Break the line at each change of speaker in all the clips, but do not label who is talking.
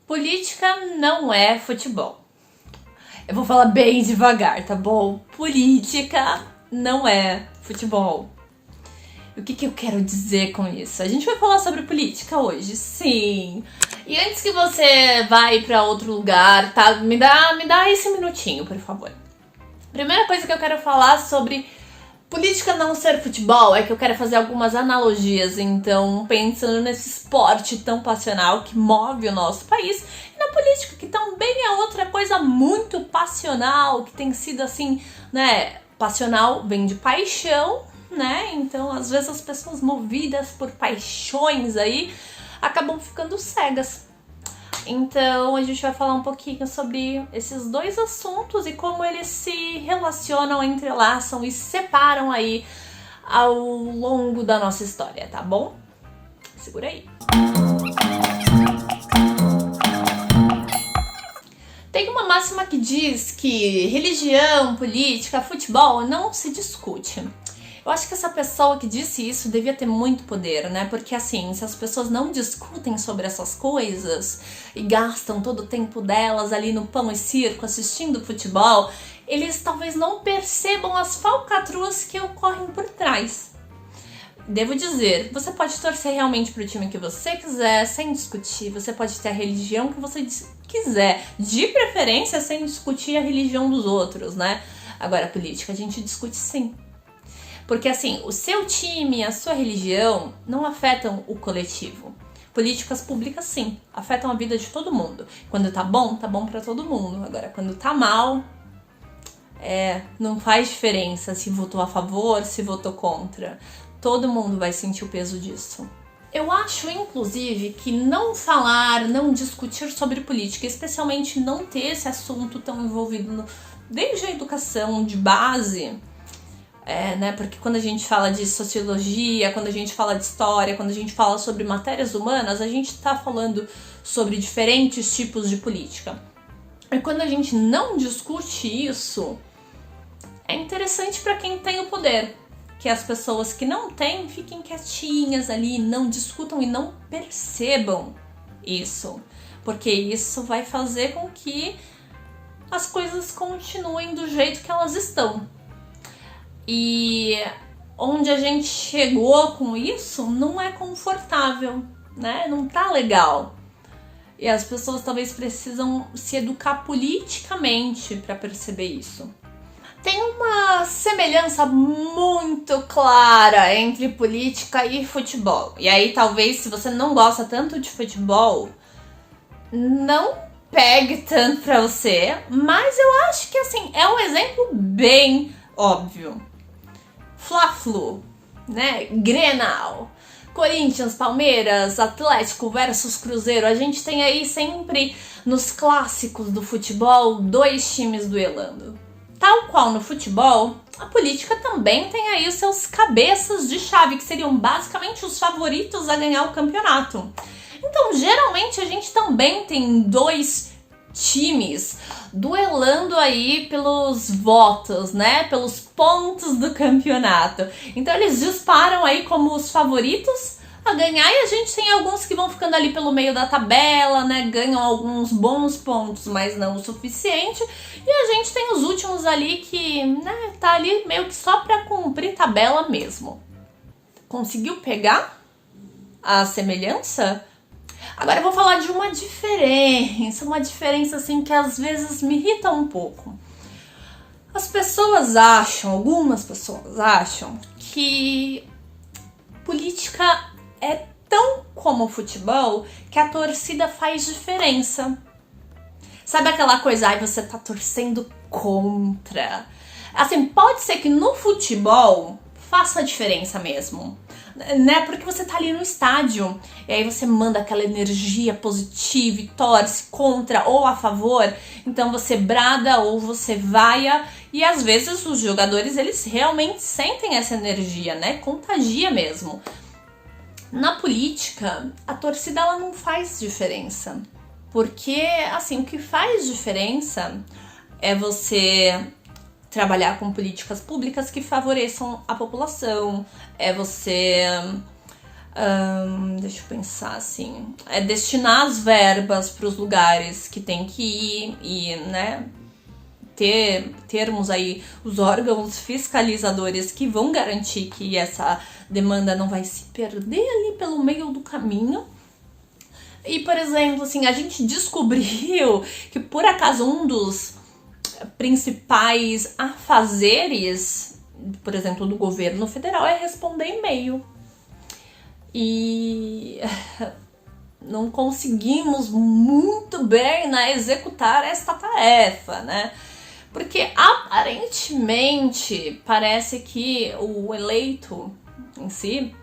Política não é futebol. Eu vou falar bem devagar, tá bom? Política não é futebol. E o que eu quero dizer com isso? A gente vai falar sobre política hoje, sim. E antes que você vai pra outro lugar, tá? Me dá esse minutinho, por favor. Primeira coisa que eu quero falar sobre política não ser futebol é que eu quero fazer algumas analogias, então, pensando nesse esporte tão passional que move o nosso país, e na política, que também é outra coisa muito passional, que tem sido assim, né? Passional vem de paixão, né? Então, às vezes as pessoas movidas por paixões aí acabam ficando cegas. Então, a gente vai falar um pouquinho sobre esses dois assuntos e como eles se relacionam, entrelaçam e se separam aí ao longo da nossa história, tá bom? Segura aí. Tem uma máxima que diz que religião, política, futebol não se discute. Eu acho que essa pessoa que disse isso devia ter muito poder, né? Porque assim, se as pessoas não discutem sobre essas coisas e gastam todo o tempo delas ali no pão e circo assistindo futebol, eles talvez não percebam as falcatruas que ocorrem por trás. Devo dizer, você pode torcer realmente pro time que você quiser, sem discutir. Você pode ter a religião que você quiser, de preferência sem discutir a religião dos outros, né? Agora, a política a gente discute sim. Porque assim, o seu time, a sua religião não afetam o coletivo. Políticas públicas sim, afetam a vida de todo mundo. Quando tá bom pra todo mundo. Agora, quando tá mal, não faz diferença se votou a favor, se votou contra. Todo mundo vai sentir o peso disso. Eu acho, inclusive, que não falar, não discutir sobre política, especialmente não ter esse assunto tão envolvido desde a educação de base, né? Porque quando a gente fala de sociologia, quando a gente fala de história, quando a gente fala sobre matérias humanas, a gente tá falando sobre diferentes tipos de política. E quando a gente não discute isso, é interessante para quem tem o poder. Que as pessoas que não têm fiquem quietinhas ali, não discutam e não percebam isso. Porque isso vai fazer com que as coisas continuem do jeito que elas estão. E onde a gente chegou com isso não é confortável, né? Não tá legal. E as pessoas talvez precisam se educar politicamente para perceber isso. Tem uma semelhança muito clara entre política e futebol. E aí talvez se você não gosta tanto de futebol, não pegue tanto pra você. Mas eu acho que assim, é um exemplo bem óbvio. Fla-Flu, né? Grenal. Corinthians, Palmeiras, Atlético versus Cruzeiro. A gente tem aí sempre nos clássicos do futebol dois times duelando. Tal qual no futebol, a política também tem aí os seus cabeças de chave, que seriam basicamente os favoritos a ganhar o campeonato. Então, geralmente, a gente também tem dois times duelando aí pelos votos, né? Pelos pontos do campeonato. Então, eles disparam aí como os favoritos a ganhar, e a gente tem alguns que vão ficando ali pelo meio da tabela, né? Ganham alguns bons pontos, mas não o suficiente. E a gente tem os últimos ali que, né, tá ali meio que só pra cumprir tabela mesmo. Conseguiu pegar a semelhança? Agora eu vou falar de uma diferença assim que às vezes me irrita um pouco. Algumas pessoas acham que política é tão como futebol que a torcida faz diferença. Sabe aquela coisa, você tá torcendo contra. Assim, pode ser que no futebol faça diferença mesmo, né? Porque você tá ali no estádio e aí você manda aquela energia positiva e torce contra ou a favor. Então você brada ou você vaia, e às vezes os jogadores, eles realmente sentem essa energia, né? Contagia mesmo. Na política, a torcida ela não faz diferença. Porque, assim, o que faz diferença é você trabalhar com políticas públicas que favoreçam a população, é você Deixa eu pensar assim. É destinar as verbas para os lugares que tem que ir e, né, termos aí os órgãos fiscalizadores que vão garantir que essa demanda não vai se perder ali pelo meio do caminho. E, por exemplo, assim, a gente descobriu que, por acaso, um dos principais afazeres, por exemplo, do governo federal é responder e-mail. E não conseguimos muito bem, né, executar esta tarefa, né? Porque aparentemente parece que o eleito em si,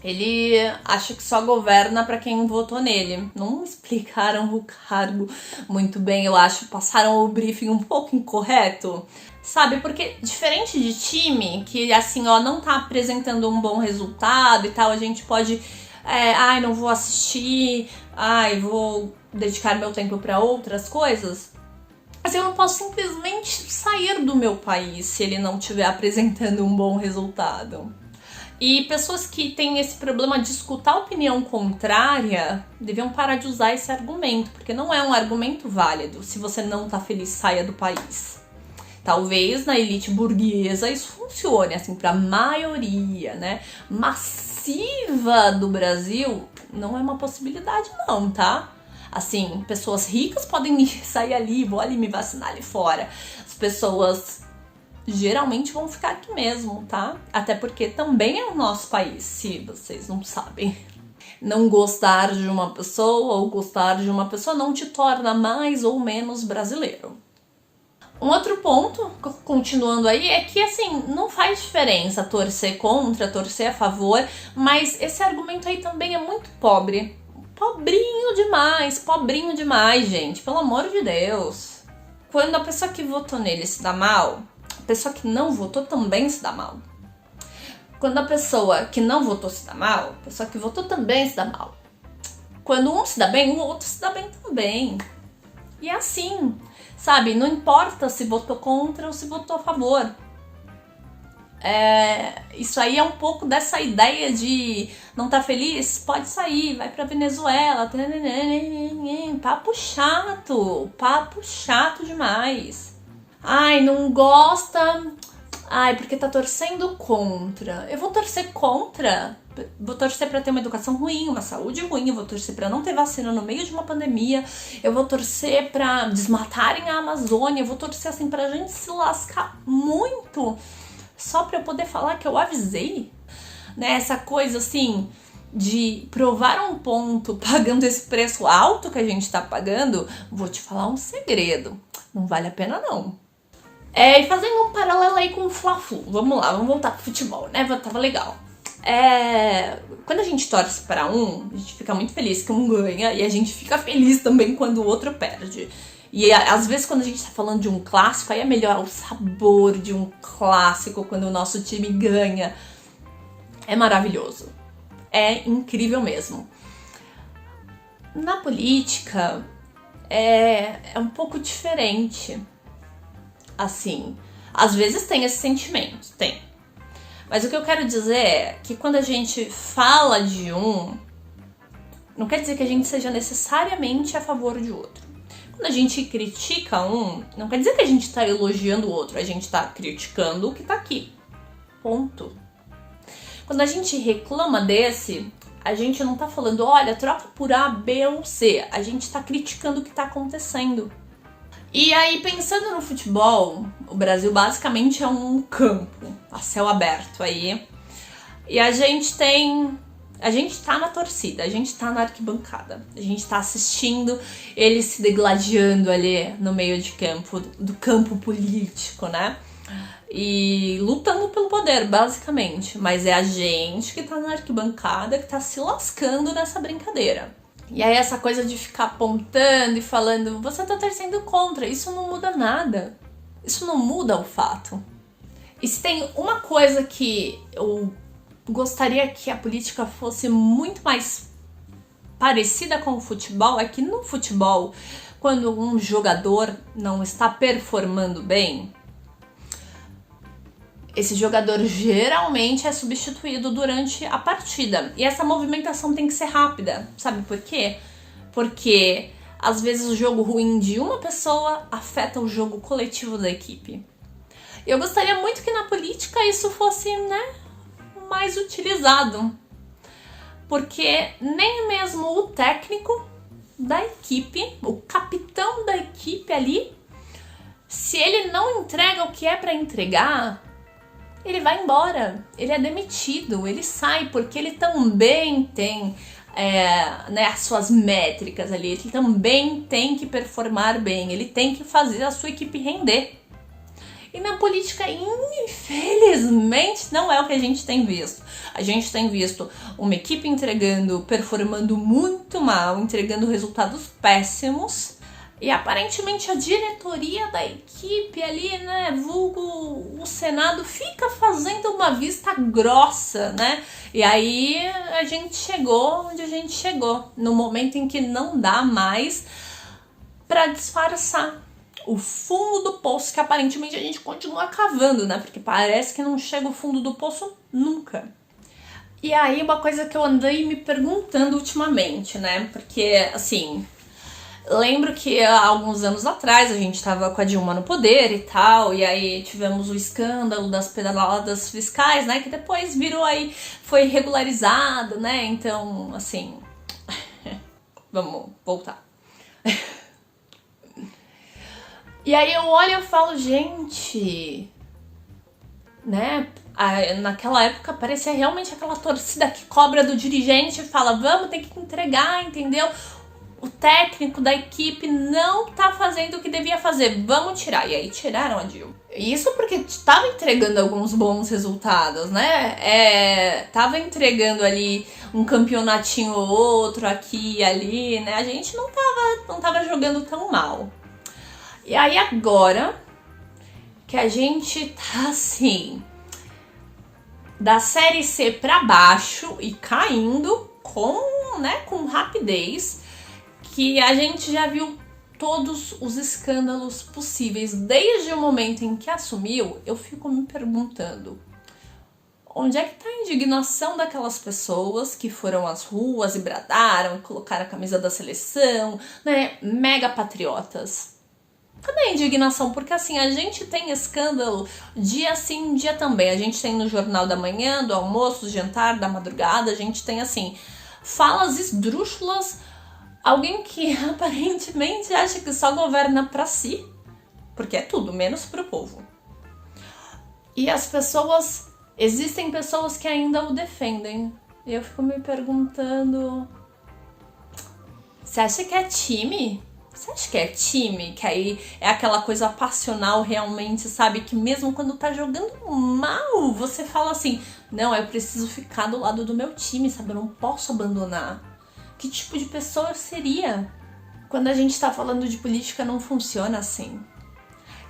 ele acha que só governa para quem votou nele. Não explicaram o cargo muito bem, eu acho. Passaram o briefing um pouco incorreto. Sabe, porque diferente de time, que assim, ó, não tá apresentando um bom resultado e tal, a gente pode... não vou assistir, vou dedicar meu tempo para outras coisas. Mas eu não posso simplesmente sair do meu país se ele não estiver apresentando um bom resultado. E pessoas que têm esse problema de escutar a opinião contrária deviam parar de usar esse argumento, porque não é um argumento válido. Se você não tá feliz, saia do país. Talvez na elite burguesa isso funcione, assim, pra maioria, né? Massiva do Brasil, não é uma possibilidade não, tá? Assim, pessoas ricas podem sair ali, vou ali me vacinar ali fora. As pessoas geralmente vão ficar aqui mesmo, tá? Até porque também é o nosso país, se vocês não sabem. Não gostar de uma pessoa ou gostar de uma pessoa não te torna mais ou menos brasileiro. Um outro ponto, continuando aí, é que assim, não faz diferença torcer contra, torcer a favor, mas esse argumento aí também é muito pobre. Pobrinho demais, gente, pelo amor de Deus. Quando a pessoa que votou nele se dá mal, a pessoa que não votou também se dá mal. Quando a pessoa que não votou se dá mal, a pessoa que votou também se dá mal. Quando um se dá bem, o outro se dá bem também. E é assim, sabe? Não importa se votou contra ou se votou a favor. Isso aí é um pouco dessa ideia de não tá feliz? Pode sair, vai pra Venezuela. Papo chato demais. Não gosta... porque tá torcendo contra. Eu vou torcer contra? Vou torcer pra ter uma educação ruim, uma saúde ruim, eu vou torcer pra não ter vacina no meio de uma pandemia, eu vou torcer pra desmatarem a Amazônia, eu vou torcer assim pra gente se lascar muito, só pra eu poder falar que eu avisei, né? Essa coisa assim de provar um ponto pagando esse preço alto que a gente tá pagando, vou te falar um segredo, não vale a pena não. E fazendo um paralelo aí com o Fla-Flu, vamos lá, vamos voltar pro futebol, né? Tava legal. Quando a gente torce para um, a gente fica muito feliz que um ganha e a gente fica feliz também quando o outro perde. E às vezes quando a gente tá falando de um clássico, aí é melhor o sabor de um clássico quando o nosso time ganha. É maravilhoso. É incrível mesmo. Na política, é um pouco diferente. Assim, às vezes tem esse sentimento, tem. Mas o que eu quero dizer é que quando a gente fala de um, não quer dizer que a gente seja necessariamente a favor de outro. Quando a gente critica um, não quer dizer que a gente está elogiando o outro, a gente está criticando o que está aqui. Ponto. Quando a gente reclama desse, a gente não está falando, olha, troca por A, B ou C. A gente está criticando o que está acontecendo. E aí, pensando no futebol, o Brasil basicamente é um campo a céu aberto aí. E a gente tá na torcida, a gente tá na arquibancada, a gente tá assistindo eles se degladiando ali no meio de campo, do campo político, né? E lutando pelo poder, basicamente. Mas é a gente que tá na arquibancada que tá se lascando nessa brincadeira. E aí essa coisa de ficar apontando e falando, você tá torcendo contra, isso não muda nada. Isso não muda o fato. E se tem uma coisa que eu gostaria que a política fosse muito mais parecida com o futebol, é que no futebol, quando um jogador não está performando bem, esse jogador geralmente é substituído durante a partida. E essa movimentação tem que ser rápida. Sabe por quê? Porque às vezes o jogo ruim de uma pessoa afeta o jogo coletivo da equipe. Eu gostaria muito que na política isso fosse, né, mais utilizado. Porque nem mesmo o técnico da equipe, o capitão da equipe ali, se ele não entrega o que é para entregar, ele vai embora, ele é demitido, ele sai, porque ele também tem né, as suas métricas ali, ele também tem que performar bem, ele tem que fazer a sua equipe render. E na política, infelizmente, não é o que a gente tem visto. A gente tem visto uma equipe performando muito mal, entregando resultados péssimos. E aparentemente a diretoria da equipe ali, né, vulgo o Senado, fica fazendo uma vista grossa, né? E aí a gente chegou onde a gente chegou, no momento em que não dá mais para disfarçar o fundo do poço, que aparentemente a gente continua cavando, né? Porque parece que não chega o fundo do poço nunca. E aí uma coisa que eu andei me perguntando ultimamente, né? Porque, assim, lembro que há alguns anos atrás a gente tava com a Dilma no poder e tal, e aí tivemos o escândalo das pedaladas fiscais, né? Que depois virou aí, foi regularizado, né? Então, assim, vamos voltar. E aí eu olho e eu falo, gente, né? Naquela época parecia realmente aquela torcida que cobra do dirigente e fala, vamos, tem que entregar, entendeu? O técnico da equipe não tá fazendo o que devia fazer, vamos tirar. E aí tiraram a Dilma. Isso porque tava entregando alguns bons resultados, né? Tava entregando ali um campeonatinho ou outro aqui e ali, né? A gente não tava jogando tão mal. E aí agora que a gente tá assim, da série C pra baixo e caindo com rapidez, que a gente já viu todos os escândalos possíveis desde o momento em que assumiu, eu fico me perguntando, onde é que tá a indignação daquelas pessoas que foram às ruas e bradaram, colocaram a camisa da seleção, né, mega patriotas? Cadê a indignação? Porque assim, a gente tem escândalo dia sim, dia também. A gente tem no Jornal da Manhã, do almoço, do jantar, da madrugada. A gente tem assim, falas esdrúxulas. Alguém que aparentemente acha que só governa pra si. Porque é tudo, menos pro povo. E as pessoas... Existem pessoas que ainda o defendem. E eu fico me perguntando... Você acha que é time? Você acha que é time? Que aí é aquela coisa passional realmente, sabe? Que mesmo quando tá jogando mal, você fala assim, não, eu preciso ficar do lado do meu time, sabe? Eu não posso abandonar. Que tipo de pessoa eu seria? Quando a gente tá falando de política, não funciona assim.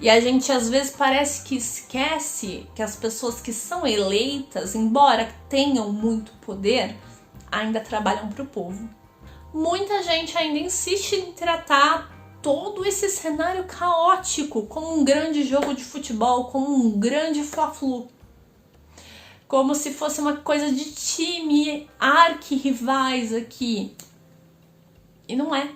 E a gente às vezes parece que esquece que as pessoas que são eleitas, embora tenham muito poder, ainda trabalham pro povo. Muita gente ainda insiste em tratar todo esse cenário caótico como um grande jogo de futebol, como um grande fla-flu. Como se fosse uma coisa de time, arquirrivais aqui. E não é.